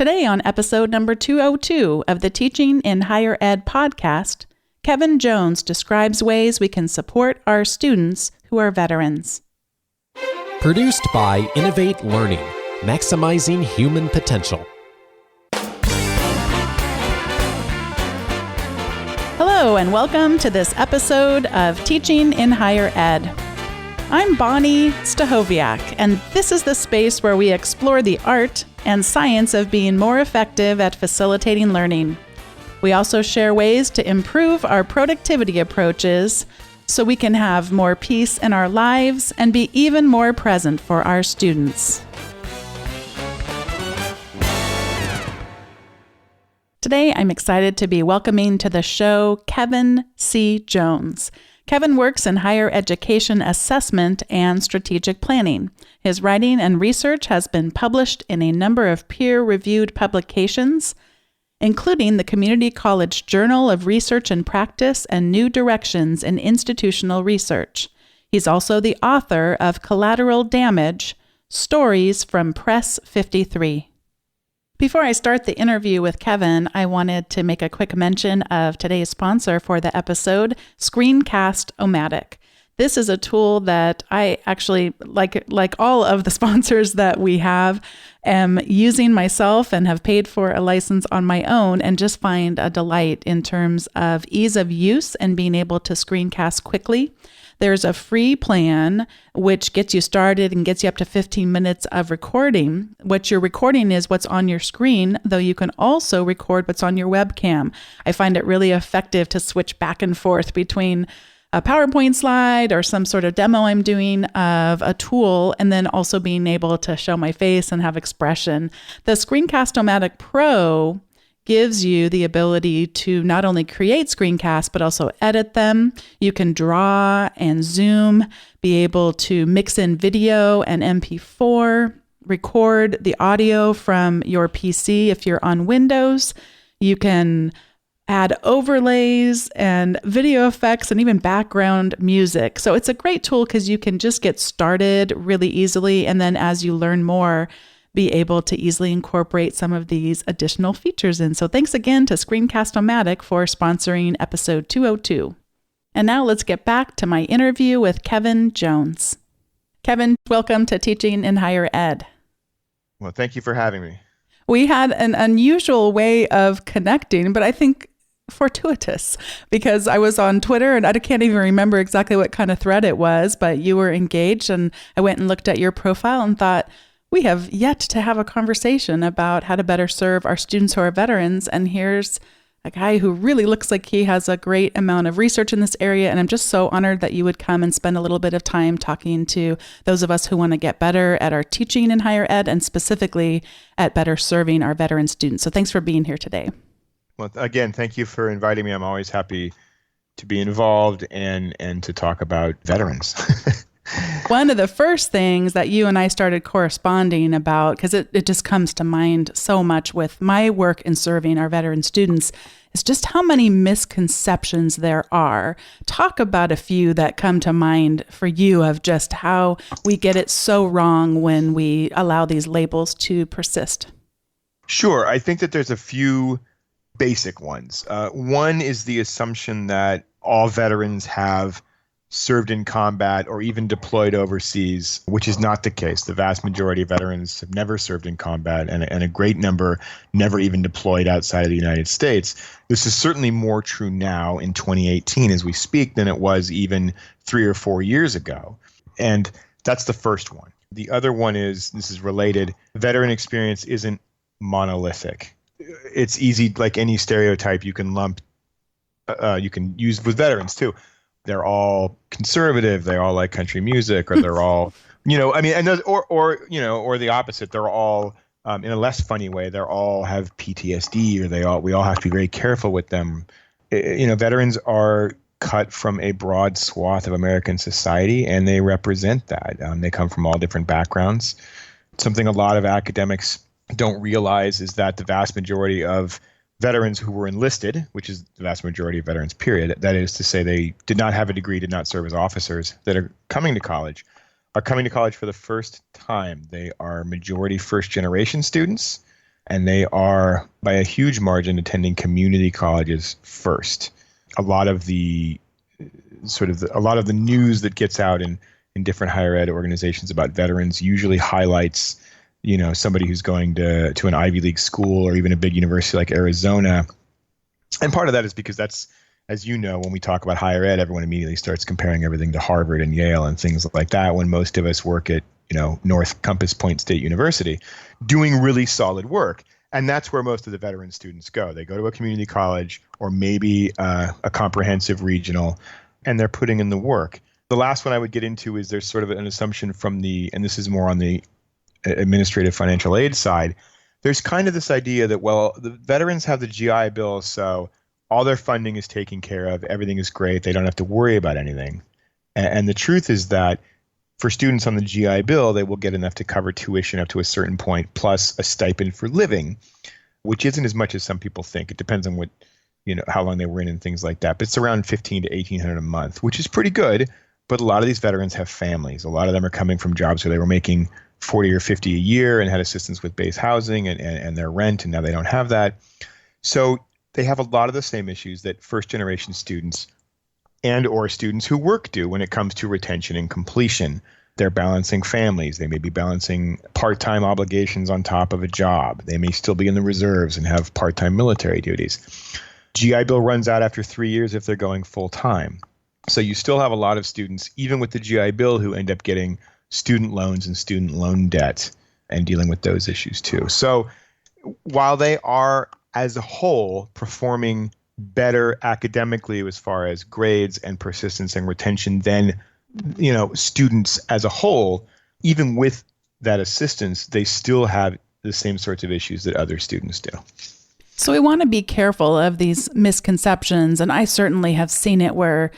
Today on episode number 202 of the Teaching in Higher Ed podcast, Kevin Jones describes ways we can support our students who are veterans. Produced by Innovate Learning, maximizing human potential. Hello and welcome to this episode of Teaching in Higher Ed. I'm Bonnie Stachowiak, and this is the space where we explore the art and science of being more effective at facilitating learning. We also share ways to improve our productivity approaches so we can have more peace in our lives and be even more present for our students. Today, I'm excited to be welcoming to the show Kevin C. Jones. Kevin works in higher education assessment and strategic planning. His writing and research has been published in a number of peer-reviewed publications, including the Community College Journal of Research and Practice and New Directions in Institutional Research. He's also the author of Collateral Damage: Stories from Press 53. Before I start the interview with Kevin, I wanted to make a quick mention of today's sponsor for the episode, Screencast-O-Matic. This is a tool that I actually, like all of the sponsors that we have, am using myself and have paid for a license on my own and just find a delight in terms of ease of use and being able to screencast quickly. There's a free plan which gets you started and gets you up to 15 minutes of recording. What you're recording is what's on your screen, though you can also record what's on your webcam. I find it really effective to switch back and forth between a PowerPoint slide or some sort of demo I'm doing of a tool, and then also being able to show my face and have expression. The Screencast-O-Matic Pro gives you the ability to not only create screencasts, but also edit them. You can draw and zoom, be able to mix in video and MP4, record the audio from your PC if you're on Windows. You can add overlays and video effects and even background music. So it's a great tool because you can just get started really easily. And then as you learn more, be able to easily incorporate some of these additional features in. So thanks again to Screencast-O-Matic for sponsoring episode 202. And now let's get back to my interview with Kevin Jones. Kevin, welcome to Teaching in Higher Ed. Well, thank you for having me. We had an unusual way of connecting, but I think fortuitous, because I was on Twitter and I can't even remember exactly what kind of thread it was, but you were engaged and I went and looked at your profile and thought, we have yet to have a conversation about how to better serve our students who are veterans. And here's a guy who really looks like he has a great amount of research in this area. And I'm just so honored that you would come and spend a little bit of time talking to those of us who want to get better at our teaching in higher ed and specifically at better serving our veteran students. So thanks for being here today. Well, again, thank you for inviting me. I'm always happy to be involved and to talk about veterans. One of the first things that you and I started corresponding about, because it just comes to mind so much with my work in serving our veteran students, is just how many misconceptions there are. Talk about a few that come to mind for you of just how we get it so wrong when we allow these labels to persist. Sure. I think that there's a few basic ones. One is the assumption that all veterans have served in combat or even deployed overseas, which is not the case. The vast majority of veterans have never served in combat, and a great number never even deployed outside of the United States. This is certainly more true now in 2018 as we speak than it was even 3 or 4 years ago. And that's the first one. The other one is, this is related, veteran experience isn't monolithic. It's easy, like any stereotype you can you can use with veterans too. They're all conservative. They all like country music, or they're all, and those, or the opposite. They're all, in a less funny way, they all have PTSD, or we all have to be very careful with them. Veterans are cut from a broad swath of American society, and they represent that. They come from all different backgrounds. Something a lot of academics don't realize is that the vast majority of veterans who were enlisted, which is the vast majority of veterans, period, that is to say they did not have a degree, did not serve as officers, that are coming to college for the first time. They are majority first-generation students. And they are, by a huge margin, attending community colleges first. A lot of the news that gets out in different higher ed organizations about veterans usually highlights, somebody who's going to an Ivy League school or even a big university like Arizona. And part of that is because that's, as you know, when we talk about higher ed, everyone immediately starts comparing everything to Harvard and Yale and things like that, when most of us work at, North Compass Point State University doing really solid work. And that's where most of the veteran students go. They go to a community college or maybe a comprehensive regional, and they're putting in the work. The last one I would get into is there's sort of an assumption and this is more on the administrative financial aid side, there's kind of this idea that, well, the veterans have the GI Bill, so all their funding is taken care of, everything is great, they don't have to worry about anything. And the truth is that for students on the GI Bill, they will get enough to cover tuition up to a certain point, plus a stipend for living, which isn't as much as some people think. It depends on what, how long they were in and things like that. But it's around $1,500 to $1,800 a month, which is pretty good. But a lot of these veterans have families. A lot of them are coming from jobs where they were making $40 or $50 a year and had assistance with base housing and their rent, and now they don't have that. So they have a lot of the same issues that first generation students and or students who work do when it comes to retention and completion. They're balancing families. They may be balancing part-time obligations on top of a job. They may still be in the reserves and have part-time military duties. GI Bill runs out after 3 years if they're going full-time. So you still have a lot of students, even with the GI Bill, who end up getting student loans and student loan debt and dealing with those issues too. So while they are, as a whole, performing better academically as far as grades and persistence and retention than, students as a whole, even with that assistance, they still have the same sorts of issues that other students do. So we want to be careful of these misconceptions. And I certainly have seen it where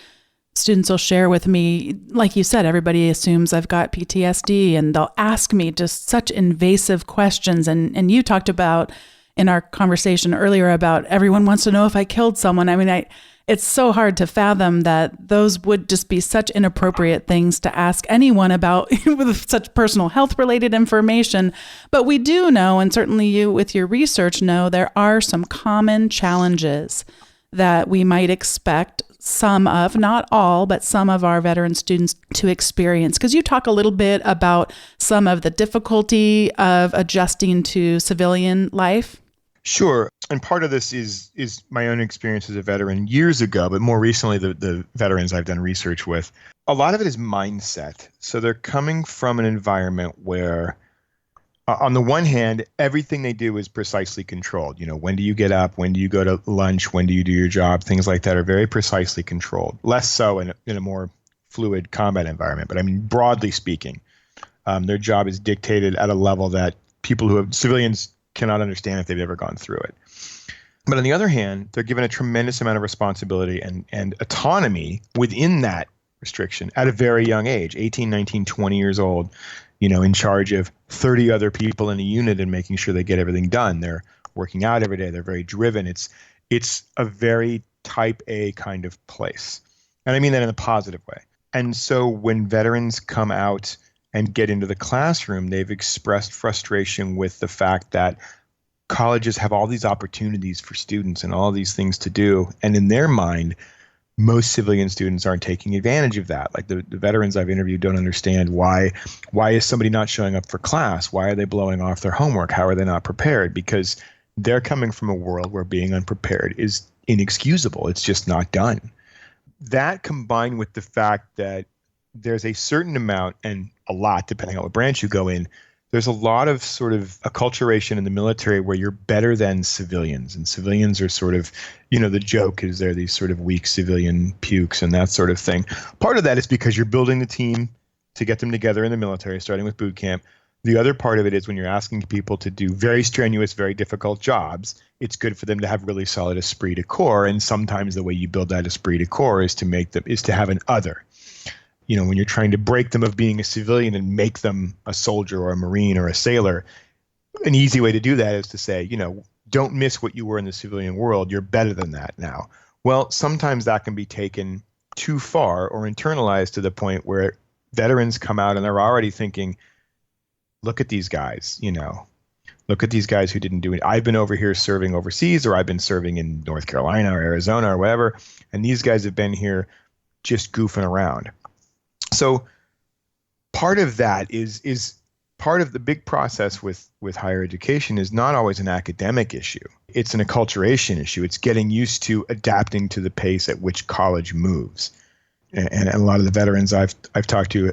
students will share with me, like you said, everybody assumes I've got PTSD, and they'll ask me just such invasive questions. And you talked about in our conversation earlier about everyone wants to know if I killed someone. I mean, it's so hard to fathom that those would just be such inappropriate things to ask anyone about with such personal health related information. But we do know, and certainly you with your research know, there are some common challenges that we might expect some of, not all, but some of our veteran students to experience. Because you talk a little bit about some of the difficulty of adjusting to civilian life. Sure. And part of this is my own experience as a veteran years ago, but more recently, the veterans I've done research with. A lot of it is mindset. So they're coming from an environment where, on the one hand, everything they do is precisely controlled. When do you get up? When do you go to lunch? When do you do your job? Things like that are very precisely controlled. Less so in a more fluid combat environment. But I mean, broadly speaking, their job is dictated at a level that civilians cannot understand if they've ever gone through it. But on the other hand, they're given a tremendous amount of responsibility and autonomy within that restriction at a very young age, 18, 19, 20 years old, in charge of 30 other people in a unit and making sure they get everything done. They're working out every day. They're very driven. It's a very type A kind of place. And I mean that in a positive way. And so when veterans come out and get into the classroom, they've expressed frustration with the fact that colleges have all these opportunities for students and all these things to do. And in their mind, most civilian students aren't taking advantage of that. Like the veterans I've interviewed don't understand why is somebody not showing up for class? Why are they blowing off their homework? How are they not prepared? Because they're coming from a world where being unprepared is inexcusable. It's just not done. That combined with the fact that there's a certain amount, and a lot depending on what branch you go in, there's a lot of sort of acculturation in the military where you're better than civilians. And civilians are sort of, the joke is they're these sort of weak civilian pukes and that sort of thing. Part of that is because you're building the team to get them together in the military, starting with boot camp. The other part of it is when you're asking people to do very strenuous, very difficult jobs, it's good for them to have really solid esprit de corps. And sometimes the way you build that esprit de corps is to have an other. When you're trying to break them of being a civilian and make them a soldier or a Marine or a sailor, an easy way to do that is to say, don't miss what you were in the civilian world. You're better than that now. Well, sometimes that can be taken too far or internalized to the point where veterans come out and they're already thinking, look at these guys, Look at these guys who didn't do it. I've been over here serving overseas, or I've been serving in North Carolina or Arizona or whatever, and these guys have been here just goofing around. So part of that is part of the big process with higher education is not always an academic issue. It's an acculturation issue. It's getting used to adapting to the pace at which college moves. And a lot of the veterans I've talked to,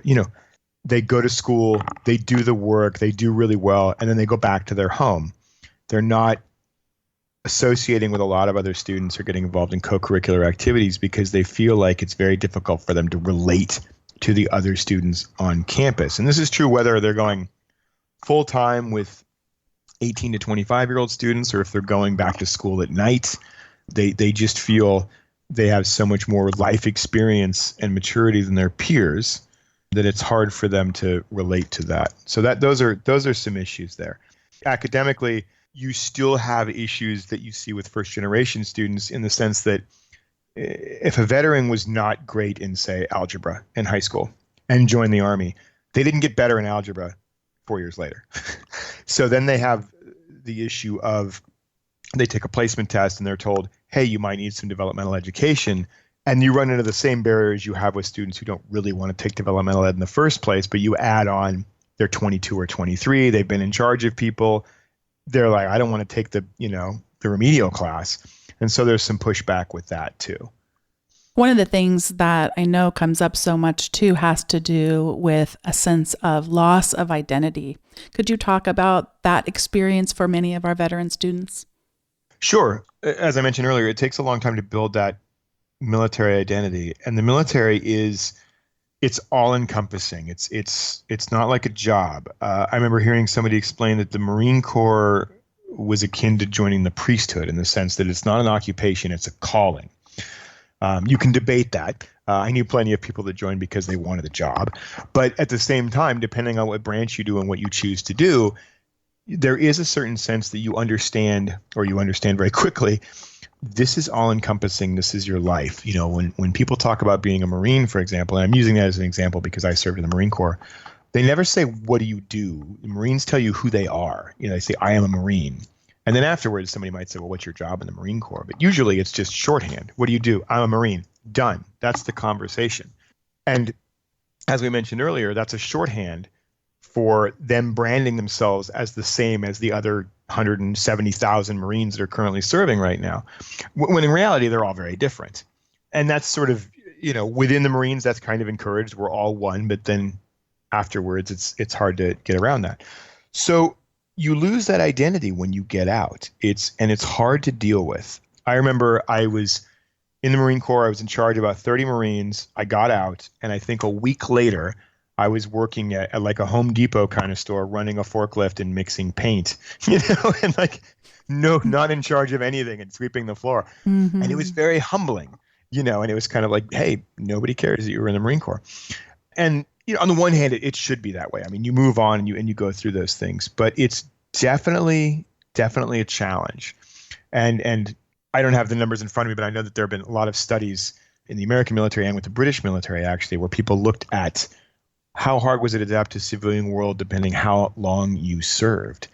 they go to school, they do the work, they do really well, and then they go back to their home. They're not associating with a lot of other students or getting involved in co-curricular activities because they feel like it's very difficult for them to relate to the other students on campus. And this is true whether they're going full-time with 18 to 25-year-old students or if they're going back to school at night. They just feel they have so much more life experience and maturity than their peers that it's hard for them to relate to that. So those are some issues there. Academically, you still have issues that you see with first-generation students in the sense that if a veteran was not great in, say, algebra in high school and joined the Army, they didn't get better in algebra 4 years later. So then they have the issue of they take a placement test and they're told, hey, you might need some developmental education. And you run into the same barriers you have with students who don't really want to take developmental ed in the first place, but you add on they're 22 or 23, they've been in charge of people. They're like, I don't want to take the remedial class. And so there's some pushback with that too. One of the things that I know comes up so much too has to do with a sense of loss of identity. Could you talk about that experience for many of our veteran students? Sure. As I mentioned earlier, it takes a long time to build that military identity, and the military it's all encompassing. It's not like a job. I remember hearing somebody explain that the Marine Corps was akin to joining the priesthood in the sense that it's not an occupation, it's a calling. You can debate that. I knew plenty of people that joined because they wanted a job, but at the same time, depending on what branch you do and what you choose to do, there is a certain sense that you understand very quickly. This is all encompassing. This is your life. When people talk about being a Marine, for example, and I'm using that as an example because I served in the Marine Corps, they never say, what do you do? The Marines tell you who they are. They say, I am a Marine. And then afterwards, somebody might say, well, what's your job in the Marine Corps? But usually it's just shorthand. What do you do? I'm a Marine. Done. That's the conversation. And as we mentioned earlier, that's a shorthand for them branding themselves as the same as the other 170,000 Marines that are currently serving right now, when in reality, they're all very different. And that's sort of, within the Marines, that's kind of encouraged. We're all one, but then afterwards, it's hard to get around that. So you lose that identity when you get out. It's hard to deal with. I remember I was in the Marine Corps. I was in charge of about 30 Marines. I got out, and I think a week later, I was working at like a Home Depot kind of store, running a forklift and mixing paint, and not in charge of anything and sweeping the floor. Mm-hmm. And it was very humbling, and it was kind of like, hey, nobody cares that you were in the Marine Corps. And, on the one hand, it should be that way. I mean, you move on and you go through those things, but it's definitely a challenge. And I don't have the numbers in front of me, but I know that there have been a lot of studies in the American military and with the British military, actually, where people looked at how hard was it to adapt to civilian world depending how long you served,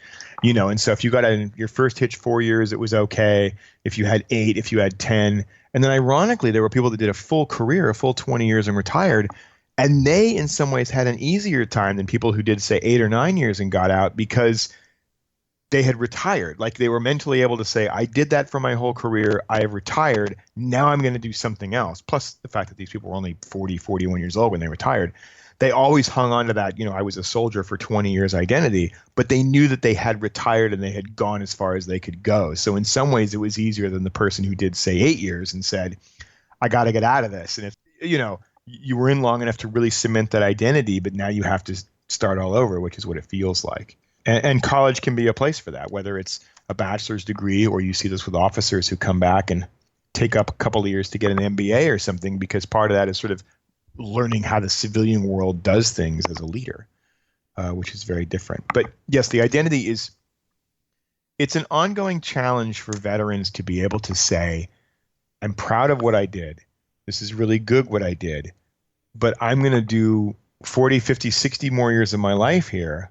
and so if you got in your first hitch 4 years, it was okay. If you had 8, if you had 10, and then ironically, there were people that did a full career, a full 20 years and retired, and they in some ways had an easier time than people who did say 8 or 9 years and got out because they had retired. Like they were mentally able to say, I did that for my whole career. I have retired. Now I'm going to do something else. Plus the fact that these people were only 40, 41 years old when they retired. They always hung on to that, I was a soldier for 20 years identity, but they knew that they had retired and they had gone as far as they could go. So in some ways it was easier than the person who did say 8 years and said, I got to get out of this. And if, you were in long enough to really cement that identity, but now you have to start all over, which is what it feels like. And college can be a place for that, whether it's a bachelor's degree or you see this with officers who come back and take up a couple of years to get an MBA or something, because part of that is sort of learning how the civilian world does things as a leader, which is very different. But yes, the identity it's an ongoing challenge for veterans to be able to say, I'm proud of what I did. This is really good what I did, but I'm going to do 40, 50, 60 more years of my life here.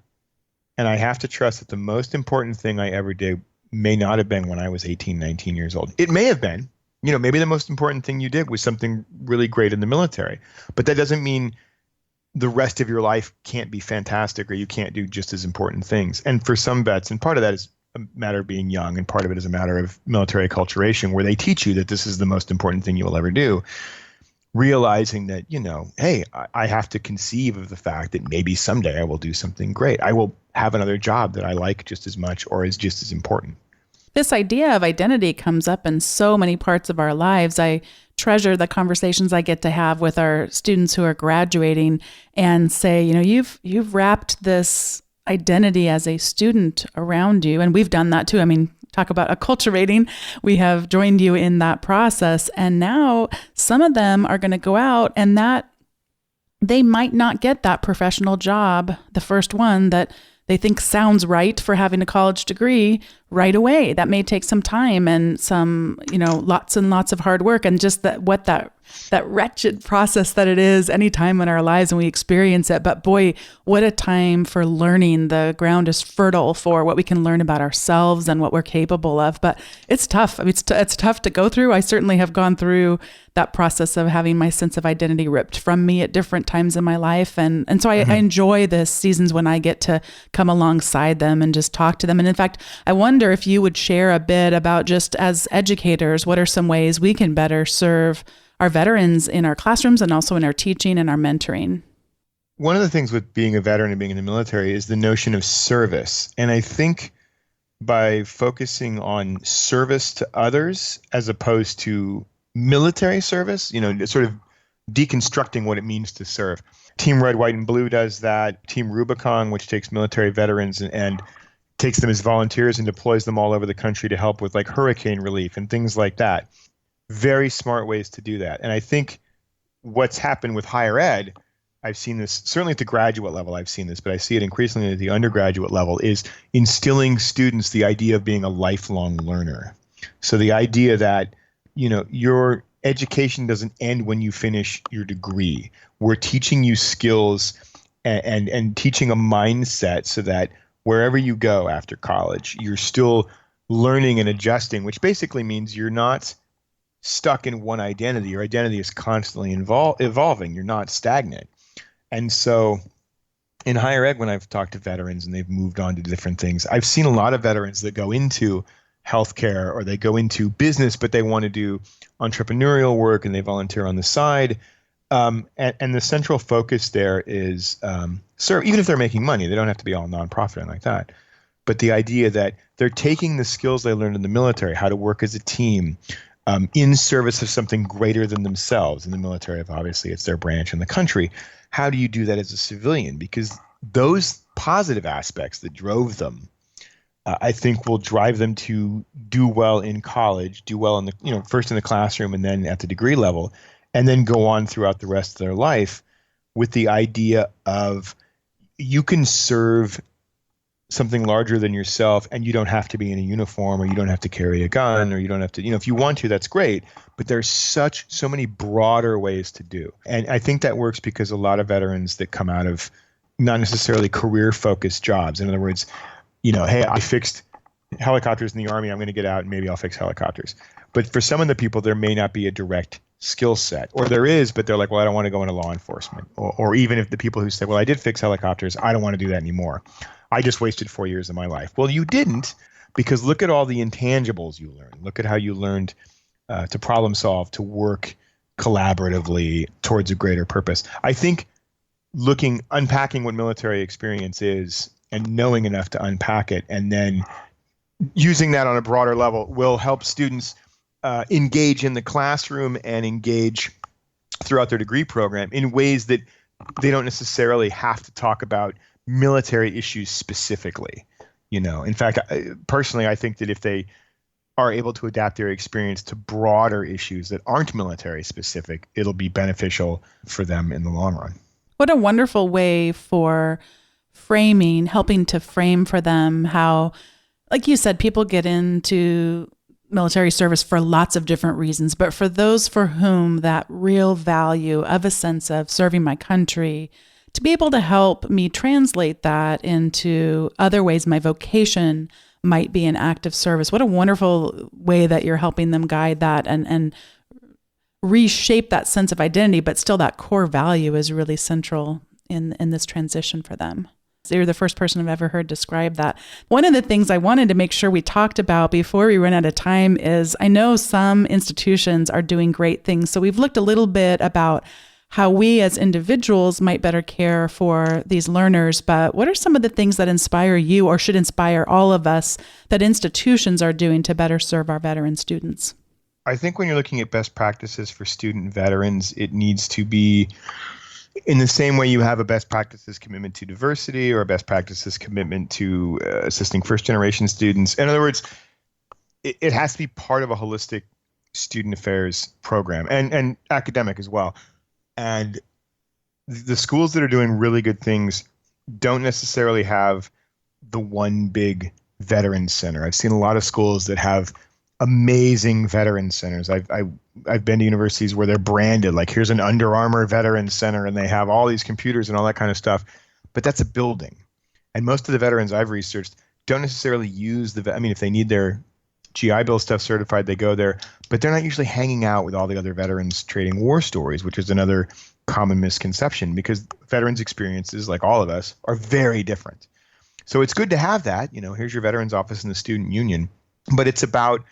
And I have to trust that the most important thing I ever did may not have been when I was 18, 19 years old. It may have been. Maybe the most important thing you did was something really great in the military. But that doesn't mean the rest of your life can't be fantastic or you can't do just as important things. And for some vets, and part of that is a matter of being young, and part of it is a matter of military acculturation, where they teach you that this is the most important thing you will ever do. Realizing that, hey, I have to conceive of the fact that maybe someday I will do something great. I will have another job that I like just as much or is just as important. This idea of identity comes up in so many parts of our lives. I treasure the conversations I get to have with our students who are graduating and say, you've wrapped this identity as a student around you. And we've done that too. I mean, talk about acculturating. We have joined you in that process. And now some of them are going to go out and that they might not get that professional job, the first one that they think sounds right for having a college degree right away. That may take some time and some, lots and lots of hard work, and just that wretched process that it is any time in our lives when we experience it. But boy, what a time for learning. The ground is fertile for what we can learn about ourselves and what we're capable of. But it's tough. I mean, it's tough to go through. I certainly have gone through that process of having my sense of identity ripped from me at different times in my life. And so I enjoy the seasons when I get to come alongside them and just talk to them. And in fact, I wonder if you would share a bit about, just as educators, what are some ways we can better serve our veterans in our classrooms and also in our teaching and our mentoring? One of the things with being a veteran and being in the military is the notion of service. And I think by focusing on service to others as opposed to military service, sort of deconstructing what it means to serve. Team Red, White, and Blue does that. Team Rubicon, which takes military veterans and takes them as volunteers and deploys them all over the country to help with like hurricane relief and things like that. Very smart ways to do that. And I think what's happened with higher ed, I've seen this, certainly at the graduate level, I've seen this, but I see it increasingly at the undergraduate level, is instilling students the idea of being a lifelong learner. So the idea that, your education doesn't end when you finish your degree. We're teaching you skills and teaching a mindset so that wherever you go after college, you're still learning and adjusting, which basically means you're not stuck in one identity. Your identity is constantly evolving. You're not stagnant. And so in higher ed, when I've talked to veterans and they've moved on to different things, I've seen a lot of veterans that go into healthcare or they go into business, but they want to do entrepreneurial work and they volunteer on the side. And the central focus there is serve, even if they're making money. They don't have to be all nonprofit and like that. But the idea that they're taking the skills they learned in the military, how to work as a team, in service of something greater than themselves. In the military, obviously, it's their branch in the country. How do you do that as a civilian? Because those positive aspects that drove them, I think, will drive them to do well in college, do well in the, first in the classroom and then at the degree level, and then go on throughout the rest of their life with the idea of you can serve something larger than yourself and you don't have to be in a uniform, or you don't have to carry a gun, or you don't have to, if you want to, that's great. But there's so many broader ways to do. And I think that works because a lot of veterans that come out of not necessarily career focused jobs. In other words, hey, I fixed helicopters in the Army. I'm going to get out and maybe I'll fix helicopters. But for some of the people, there may not be a direct skill set, or there is, but they're like, well, I don't want to go into law enforcement. Or even if the people who say, well, I did fix helicopters, I don't want to do that anymore. I just wasted 4 years of my life. Well, you didn't, because look at all the intangibles you learned. Look at how you learned to problem solve, to work collaboratively towards a greater purpose. I think unpacking what military experience is and knowing enough to unpack it, and then using that on a broader level, will help students engage in the classroom and engage throughout their degree program in ways that they don't necessarily have to talk about military issues specifically. In fact, personally, I think that if they are able to adapt their experience to broader issues that aren't military specific, it'll be beneficial for them in the long run. What a wonderful way for helping to frame for them how, like you said, people get into military service for lots of different reasons, but for those for whom that real value of a sense of serving my country, to be able to help me translate that into other ways my vocation might be an active service. What a wonderful way that you're helping them guide that and reshape that sense of identity, but still that core value is really central in this transition for them. You're the first person I've ever heard describe that. One of the things I wanted to make sure we talked about before we run out of time is I know some institutions are doing great things. So we've looked a little bit about how we as individuals might better care for these learners, but what are some of the things that inspire you or should inspire all of us that institutions are doing to better serve our veteran students? I think when you're looking at best practices for student veterans, it needs to be in the same way you have a best practices commitment to diversity or a best practices commitment to assisting first-generation students. In other words, it has to be part of a holistic student affairs program and academic as well. And the schools that are doing really good things don't necessarily have the one big veteran center. I've seen a lot of schools that have amazing veteran centers. I've been to universities where they're branded, like here's an Under Armour veteran center, and they have all these computers and all that kind of stuff. But that's a building. And most of the veterans I've researched don't necessarily use if they need their GI Bill stuff certified, they go there, but they're not usually hanging out with all the other veterans trading war stories, which is another common misconception because veterans' experiences, like all of us, are very different. So it's good to have that. Here's your veterans office in the student union, but it's about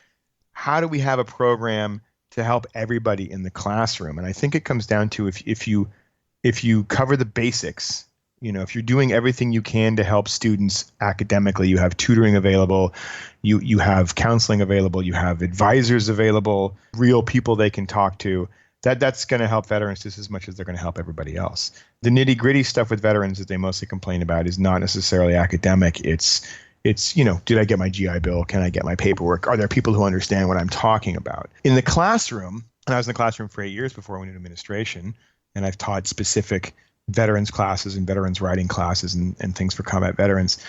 how do we have a program to help everybody in the classroom? And I think it comes down to if you cover the basics, if you're doing everything you can to help students academically, you have tutoring available, you have counseling available, you have advisors available, real people they can talk to, that's going to help veterans just as much as they're going to help everybody else. The nitty-gritty stuff with veterans that they mostly complain about is not necessarily academic. It's did I get my GI Bill? Can I get my paperwork? Are there people who understand what I'm talking about? In the classroom, and I was in the classroom for 8 years before I went into administration, and I've taught specific veterans classes and veterans writing classes and things for combat veterans.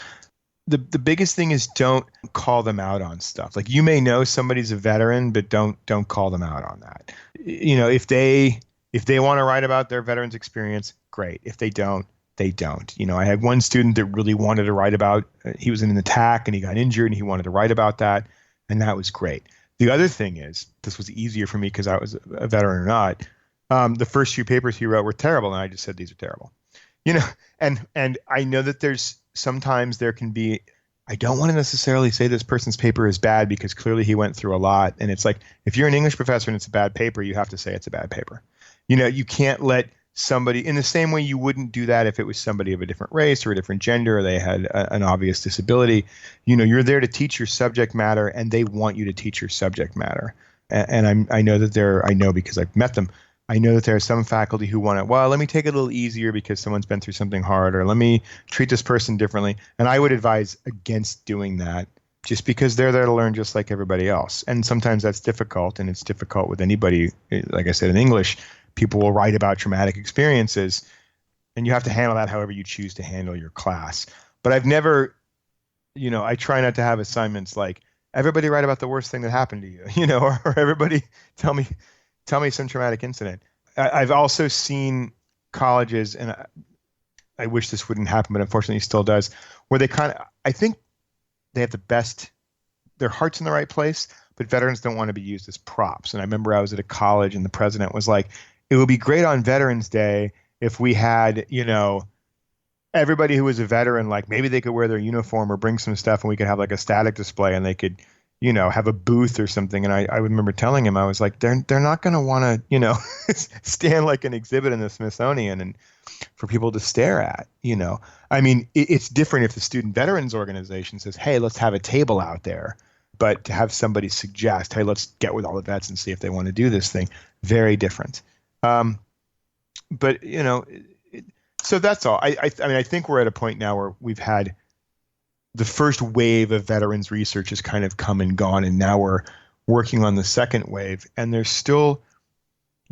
The biggest thing is don't call them out on stuff. Like you may know somebody's a veteran, but don't call them out on that. If they want to write about their veterans experience, great. If they don't, they don't. I had one student that really wanted to write about, he was in an attack and he got injured and he wanted to write about that. And that was great. The other thing is, this was easier for me because I was a veteran or not. The first few papers he wrote were terrible. And I just said, these are terrible, and I know that sometimes there can be, I don't want to necessarily say this person's paper is bad because clearly he went through a lot. And it's like, if you're an English professor and it's a bad paper, you have to say it's a bad paper. You can't let somebody, in the same way you wouldn't do that if it was somebody of a different race or a different gender or they had an obvious disability. You're there to teach your subject matter and they want you to teach your subject matter. And I know because I've met them, I know that there are some faculty who want to, let me take it a little easier because someone's been through something hard, or let me treat this person differently. And I would advise against doing that just because they're there to learn just like everybody else. And sometimes that's difficult, and it's difficult with anybody. Like I said, in English, people will write about traumatic experiences, and you have to handle that however you choose to handle your class. But I've never, I try not to have assignments like, everybody write about the worst thing that happened to you, or everybody tell me some traumatic incident. I've also seen colleges, and I wish this wouldn't happen, but unfortunately it still does, where I think they have their heart's in the right place, but veterans don't want to be used as props. And I remember I was at a college and the president was like, it would be great on Veterans Day if we had, everybody who was a veteran, like maybe they could wear their uniform or bring some stuff and we could have like a static display and they could, have a booth or something. And I remember telling him, I was like, they're not going to want to, stand like an exhibit in the Smithsonian and for people to stare at, I mean, it's different if the Student Veterans Organization says, hey, let's have a table out there. But to have somebody suggest, hey, let's get with all the vets and see if they want to do this thing, very different. But, so that's all. I mean, I think we're at a point now where we've had the first wave of veterans research has kind of come and gone, and now we're working on the second wave. And there's still,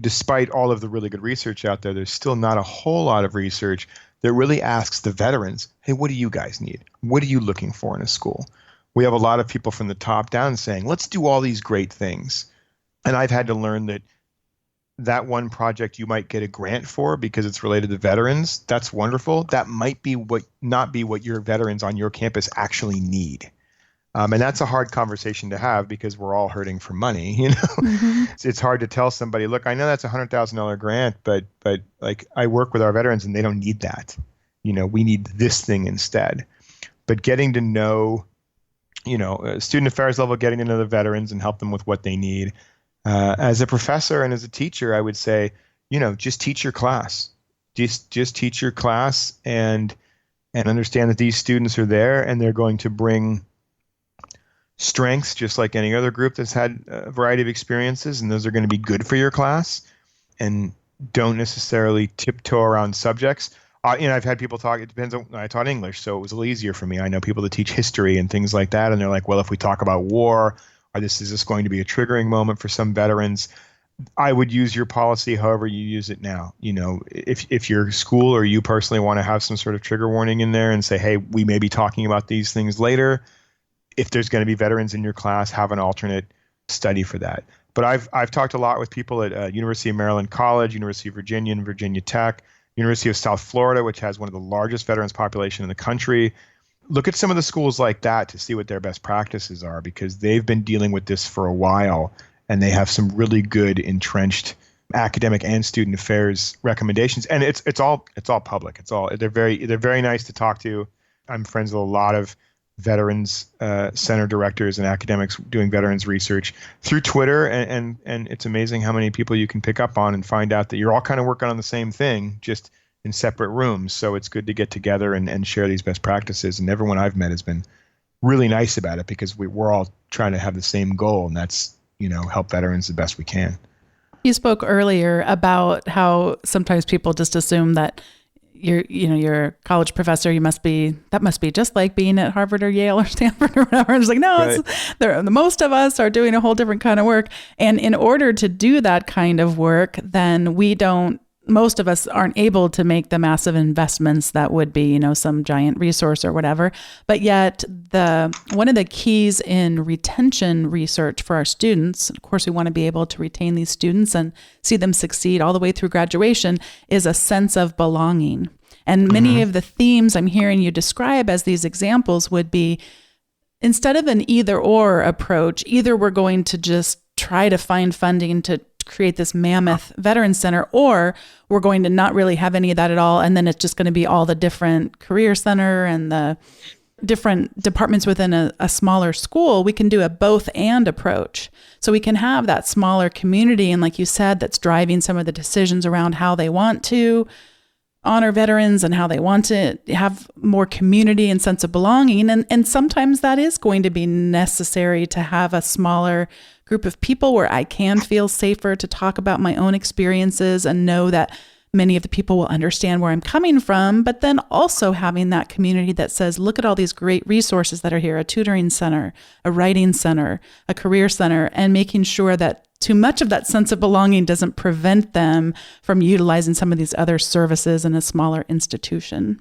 despite all of the really good research out there, there's still not a whole lot of research that really asks the veterans, hey, what do you guys need? What are you looking for in a school? We have a lot of people from the top down saying, let's do all these great things. And I've had to learn that that one project you might get a grant for because it's related to veterans. That's wonderful. That might be not be what your veterans on your campus actually need. And that's a hard conversation to have because we're all hurting for money. Mm-hmm. It's hard to tell somebody, look, I know that's $100,000 grant, but like I work with our veterans and they don't need that. We need this thing instead. But getting to know, student affairs level, getting to know the veterans and help them with what they need. As a professor and as a teacher, I would say, just teach your class. Just teach your class and understand that these students are there and they're going to bring strengths just like any other group that's had a variety of experiences, and those are going to be good for your class, and don't necessarily tiptoe around subjects. I've had people talk, it depends on, I taught English, so it was a little easier for me. I know people that teach history and things like that, and they're like, well, if we talk about war, is this going to be a triggering moment for some veterans? I would use your policy however you use it now. If your school or you personally want to have some sort of trigger warning in there and say, hey, we may be talking about these things later. If there's going to be veterans in your class, have an alternate study for that. But I've talked a lot with people at University of Maryland College, University of Virginia and Virginia Tech, University of South Florida, which has one of the largest veterans population in the country. Look at some of the schools like that to see what their best practices are, because they've been dealing with this for a while and they have some really good entrenched academic and student affairs recommendations. And it's all public. They're very nice to talk to. I'm friends with a lot of veterans center directors and academics doing veterans research through Twitter, and it's amazing how many people you can pick up on and find out that you're all kind of working on the same thing, just in separate rooms. So it's good to get together and share these best practices. And everyone I've met has been really nice about it because we're all trying to have the same goal, and that's help veterans the best we can. You spoke earlier about how sometimes people just assume that you're a college professor, that must be just like being at Harvard or Yale or Stanford or whatever. It's like, no, right. Most of us are doing a whole different kind of work. And in order to do that kind of work, then most of us aren't able to make the massive investments that would be, some giant resource or whatever. But yet one of the keys in retention research for our students, of course, we want to be able to retain these students and see them succeed all the way through graduation, is a sense of belonging. And many of the themes I'm hearing you describe as these examples would be, instead of an either or approach, either we're going to just try to find funding to create this mammoth veteran center, or we're going to not really have any of that at all. And then it's just going to be all the different career center and the different departments within a smaller school. We can do a both and approach. So we can have that smaller community. And like you said, that's driving some of the decisions around how they want to honor veterans and how they want to have more community and sense of belonging. And sometimes that is going to be necessary to have a smaller group of people where I can feel safer to talk about my own experiences and know that many of the people will understand where I'm coming from, but then also having that community that says, look at all these great resources that are here, a tutoring center, a writing center, a career center, and making sure that too much of that sense of belonging doesn't prevent them from utilizing some of these other services in a smaller institution.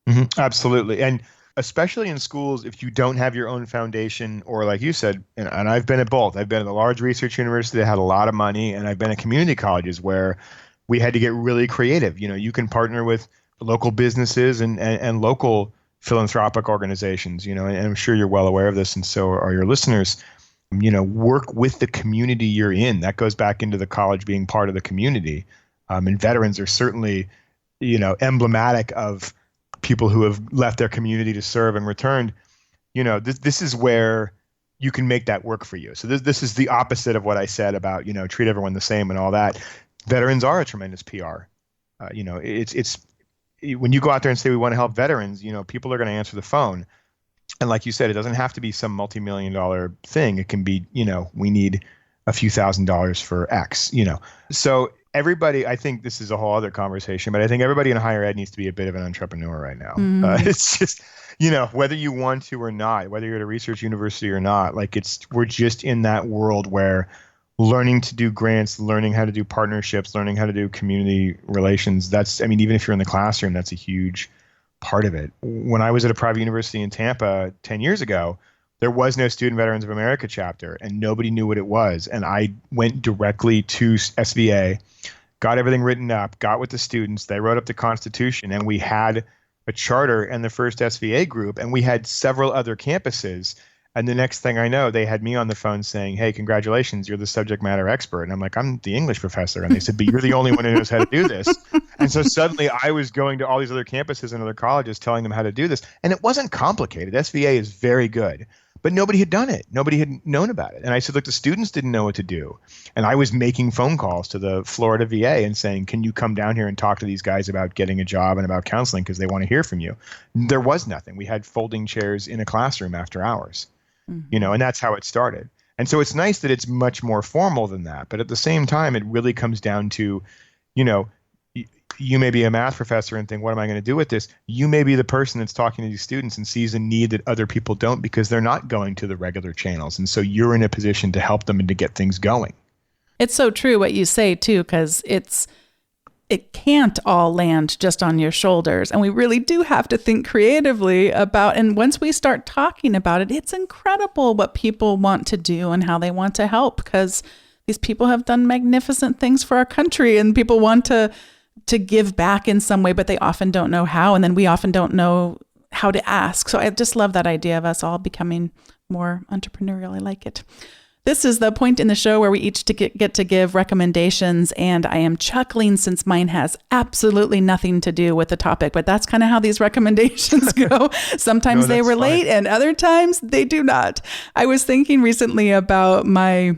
Mm-hmm. Absolutely. And especially in schools, if you don't have your own foundation, or like you said, and I've been at both. I've been at a large research university that had a lot of money, and I've been at community colleges where we had to get really creative. You can partner with local businesses and local philanthropic organizations, and I'm sure you're well aware of this, and so are your listeners. Work with the community you're in. That goes back into the college being part of the community. And veterans are certainly, emblematic of people who have left their community to serve and returned. This is where you can make that work for you. So this is the opposite of what I said about, treat everyone the same and all that. Veterans are a tremendous PR. It's when you go out there and say we want to help veterans, people are going to answer the phone. And like you said, it doesn't have to be some multi-million-dollar thing. It can be, we need a few $1,000s for X, So everybody, I think this is a whole other conversation, but I think everybody in higher ed needs to be a bit of an entrepreneur right now. It's just, whether you want to or not, whether you're at a research university or not, we're just in that world where learning to do grants, learning how to do partnerships, learning how to do community relations. Even if you're in the classroom, that's a huge part of it. When I was at a private university in Tampa 10 years ago, There was no Student Veterans of America chapter, and nobody knew what it was. And I went directly to SVA, got everything written up, got with the students. They wrote up the Constitution, and we had a charter and the first SVA group, and we had several other campuses. And the next thing I know, they had me on the phone saying, "Hey, congratulations, you're the subject matter expert." And I'm like, "I'm the English professor." And they said, "But you're the only one who knows how to do this." And so suddenly I was going to all these other campuses and other colleges telling them how to do this. And it wasn't complicated. SVA is very good, but nobody had done it. Nobody had known about it. And I said, look, the students didn't know what to do. And I was making phone calls to the Florida VA and saying, can you come down here and talk to these guys about getting a job and about counseling because they want to hear from you? There was nothing. We had folding chairs in a classroom after hours. And that's how it started. And so it's nice that it's much more formal than that. But at the same time, it really comes down to, you may be a math professor and think, what am I going to do with this? You may be the person that's talking to these students and sees a need that other people don't because they're not going to the regular channels. And so you're in a position to help them and to get things going. It's so true what you say too, because it can't all land just on your shoulders. And we really do have to think creatively about, and once we start talking about it, it's incredible what people want to do and how they want to help, because these people have done magnificent things for our country and people want to give back in some way, but they often don't know how. And then we often don't know how to ask. So I just love that idea of us all becoming more entrepreneurial. I like it. This is the point in the show where we each get to give recommendations, and I am chuckling since mine has absolutely nothing to do with the topic, but that's kind of how these recommendations go. Sometimes they relate and other times they do not. I was thinking recently about my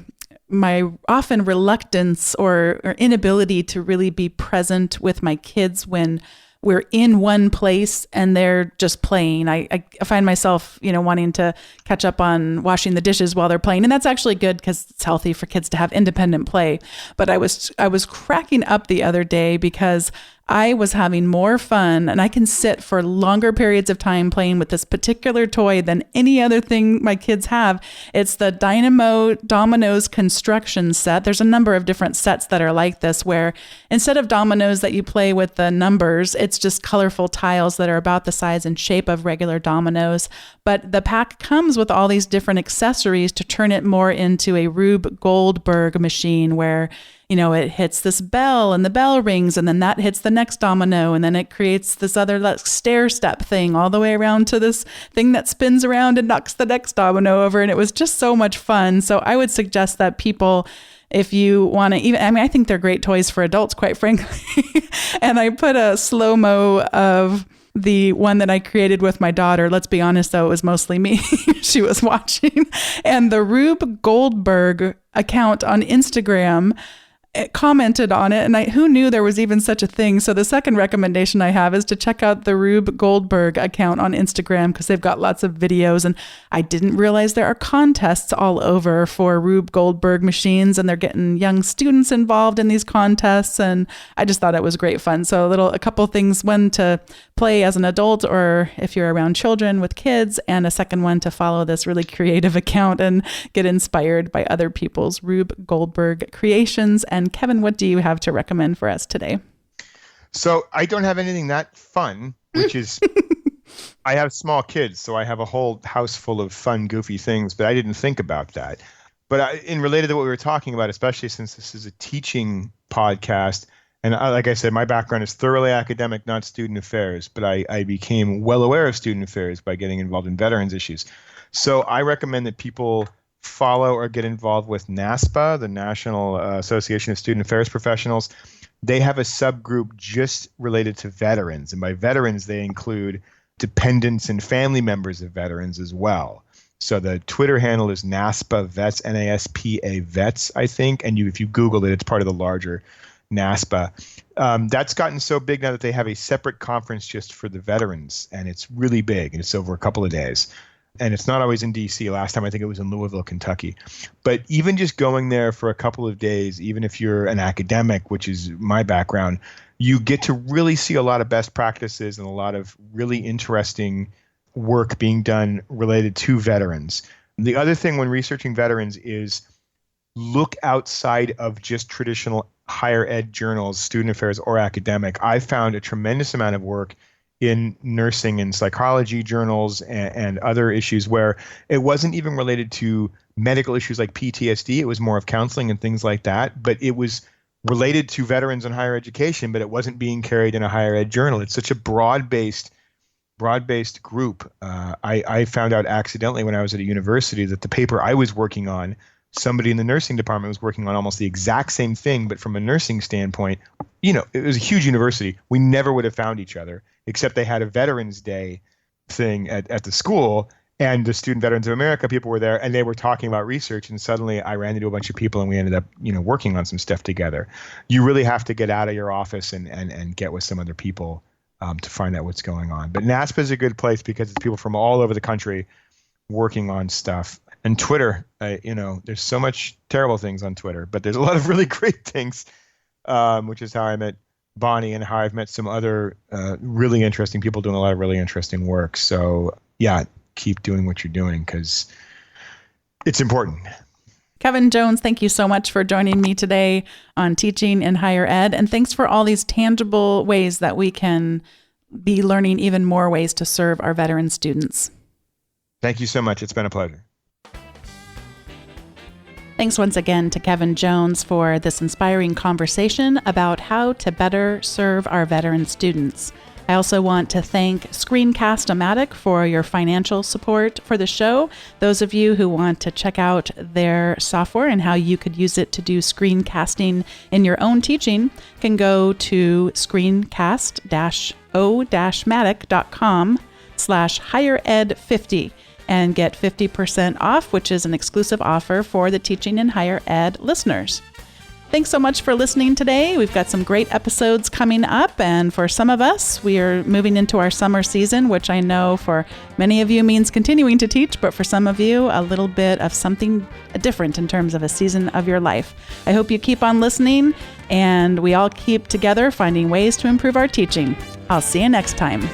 often reluctance or inability to really be present with my kids when we're in one place and they're just playing. I find myself, wanting to catch up on washing the dishes while they're playing. And that's actually good because it's healthy for kids to have independent play. But I was cracking up the other day because I was having more fun, and I can sit for longer periods of time playing with this particular toy than any other thing my kids have. It's the Dynamo Dominoes construction set. There's a number of different sets that are like this, where instead of dominoes that you play with the numbers, it's just colorful tiles that are about the size and shape of regular dominoes. But the pack comes with all these different accessories to turn it more into a Rube Goldberg machine where it hits this bell and the bell rings, and then that hits the next domino, and then it creates this other stair step thing all the way around to this thing that spins around and knocks the next domino over. And it was just so much fun. So I would suggest that people, if you want to I think they're great toys for adults, quite frankly. And I put a slow-mo of the one that I created with my daughter. Let's be honest, though, it was mostly me. She was watching. And the Rube Goldberg account on Instagram commented on it, and who knew there was even such a thing. So the second recommendation I have is to check out the Rube Goldberg account on Instagram, because they've got lots of videos, and I didn't realize there are contests all over for Rube Goldberg machines, and they're getting young students involved in these contests, and I just thought it was great fun. So a couple things, one to play as an adult or if you're around children with kids, and a second one to follow this really creative account and get inspired by other people's Rube Goldberg creations. And Kevin, what do you have to recommend for us today? So I don't have anything that fun, which is, I have small kids, so I have a whole house full of fun, goofy things, but I didn't think about that. But in related to what we were talking about, especially since this is a teaching podcast, and like I said, my background is thoroughly academic, not student affairs, but I became well aware of student affairs by getting involved in veterans issues. So I recommend that people follow or get involved with NASPA, the National Association of Student Affairs Professionals. They have a subgroup just related to veterans. And by veterans, they include dependents and family members of veterans as well. So the Twitter handle is NASPA Vets, NASPA Vets, I think. And if you Google it, it's part of the larger NASPA. That's gotten so big now that they have a separate conference just for the veterans. And it's really big. And it's over a couple of days. And it's not always in D.C. Last time I think it was in Louisville, Kentucky. But even just going there for a couple of days, even if you're an academic, which is my background, you get to really see a lot of best practices and a lot of really interesting work being done related to veterans. The other thing when researching veterans is look outside of just traditional higher ed journals, student affairs, or academic. I found a tremendous amount of work in nursing and psychology journals and other issues where it wasn't even related to medical issues like PTSD. It was more of counseling and things like that. But it was related to veterans in higher education, but it wasn't being carried in a higher ed journal. It's such a broad-based group. I found out accidentally when I was at a university that the paper I was working on, somebody in the nursing department was working on almost the exact same thing, but from a nursing standpoint, it was a huge university. We never would have found each other, except they had a Veterans Day thing at the school, and the Student Veterans of America people were there, and they were talking about research, and suddenly I ran into a bunch of people, and we ended up, working on some stuff together. You really have to get out of your office and get with some other people to find out what's going on. But NASPA is a good place because it's people from all over the country working on stuff. And Twitter, there's so much terrible things on Twitter, but there's a lot of really great things, which is how I met Bonnie and how I've met some other really interesting people doing a lot of really interesting work. So yeah, keep doing what you're doing because it's important. Kevin Jones, thank you so much for joining me today on Teaching in Higher Ed. And thanks for all these tangible ways that we can be learning even more ways to serve our veteran students. Thank you so much. It's been a pleasure. Thanks once again to Kevin Jones for this inspiring conversation about how to better serve our veteran students. I also want to thank Screencast-O-Matic for your financial support for the show. Those of you who want to check out their software and how you could use it to do screencasting in your own teaching can go to screencast-o-matic.com/highered50 and get 50% off, which is an exclusive offer for the Teaching in Higher Ed listeners. Thanks so much for listening today. We've got some great episodes coming up, and for some of us, we are moving into our summer season, which I know for many of you means continuing to teach, but for some of you, a little bit of something different in terms of a season of your life. I hope you keep on listening, and we all keep together finding ways to improve our teaching. I'll see you next time.